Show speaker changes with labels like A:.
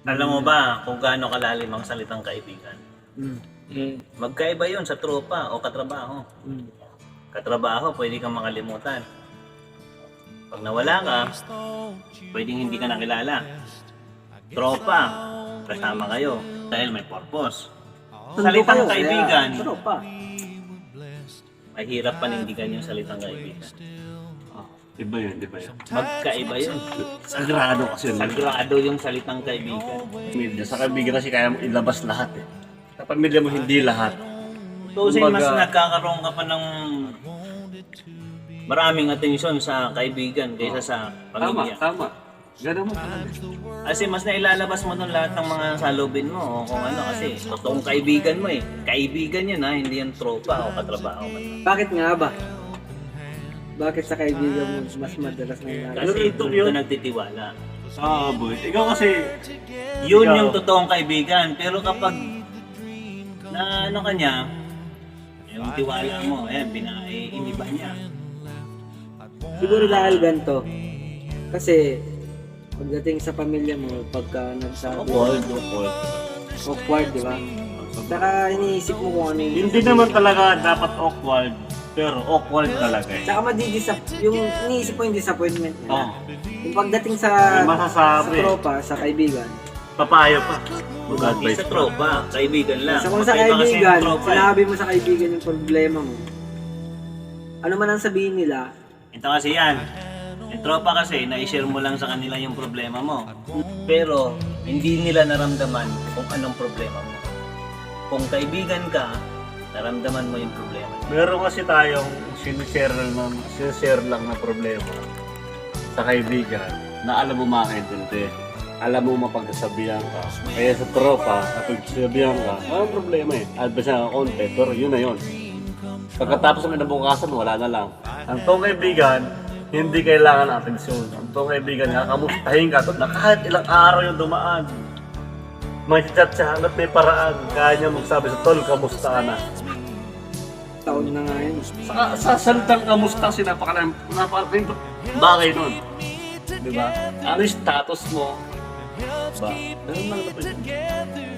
A: Alam mo ba kung gaano kalalim ang salitang kaibigan? Magkaiba yun sa tropa o katrabaho. Katrabaho, pwede kang makalimutan. Pag nawala ka, pwedeng hindi ka nakilala. Tropa, kasama kayo dahil may purpose. Salitang kaibigan,
B: Tropa.
A: mahirap panindigan yung salitang kaibigan.
C: Iba yun, di ba yun?
A: Magkaiba yun.
C: Sagrado kasi yun.
A: Sagrado yung salitang kaibigan.
C: Pamilya. Sa kaibigan kasi kaya mo ilabas lahat eh. Sa pamilya mo hindi lahat.
A: Tusin, mas
C: Kumbaga-
A: nagkakaroon ka pa ng maraming atensyon sa kaibigan kaysa sa pamilya.
C: Tama. Ganun mo talaga.
A: Kasi mas nailalabas mo doon lahat ng mga salubin mo o kung ano kasi totoong kaibigan mo eh. Kaibigan yun ha, hindi yan tropa o katrabaho man.
B: Bakit nga ba? Bakit sa kaibigan mo mas madalas na
A: Kasi
C: Ito
A: doon
C: yun.
A: ka nagtitiwala.
C: Boy. Ikaw kasi...
A: Yun
C: Ikaw.
A: yung totoong kaibigan. Pero kapag na ano ka niya, yung tiwala mo, iniba niya.
B: Siguro dahil ganito. Kasi pagdating sa pamilya mo, pagka nagsabi, awkward, di ba? Saka iniisip mo kung ano yung...
C: Hindi naman talaga dapat awkward. Pero awkward talaga eh.
B: Saka yung iniisip mo yung disappointment niya.
C: Oh.
B: Yung pagdating sa
C: May masasabi.
B: tropa, sa kaibigan.
C: Papayo pa.
A: Hindi sa tropa, kaibigan lang.
B: Sa kung sa
A: Magkaiba kasi yung
B: kaibigan,
A: tropa, eh.
B: sinabi mo sa kaibigan yung problema mo. Ano man ang sabihin nila,
A: Ito kasi yan. Yung tropa kasi, na-share mo lang sa kanila yung problema mo. Pero, hindi nila naramdaman kung anong problema mo. Kung kaibigan ka, naramdaman mo yung problema.
C: Meron kasi tayong sinishare lang na problema sa kaibigan na alam mo makaintindi. Alam mo mapagsasabihan ka. Kaya sa tropa, kapag sabihan ka, walang problema eh. Advice na konti, pero yun na yun. Pagkatapos ng inabukasan, wala na lang. Ang toong kaibigan, hindi kailangan ng atensyon. Ang toong kaibigan, kakamustahin ka. Na kahit ilang araw yung dumaan, mag-chat siya hanggat may paraan. Kaya niya magsabi sa tol, kamusta ka na?
B: taon na nga yun.
C: Sa salitang kamusta kasi napakalaking bagay nun. Di ba? Ano yung status mo? Diba? Ganun lang naman yun.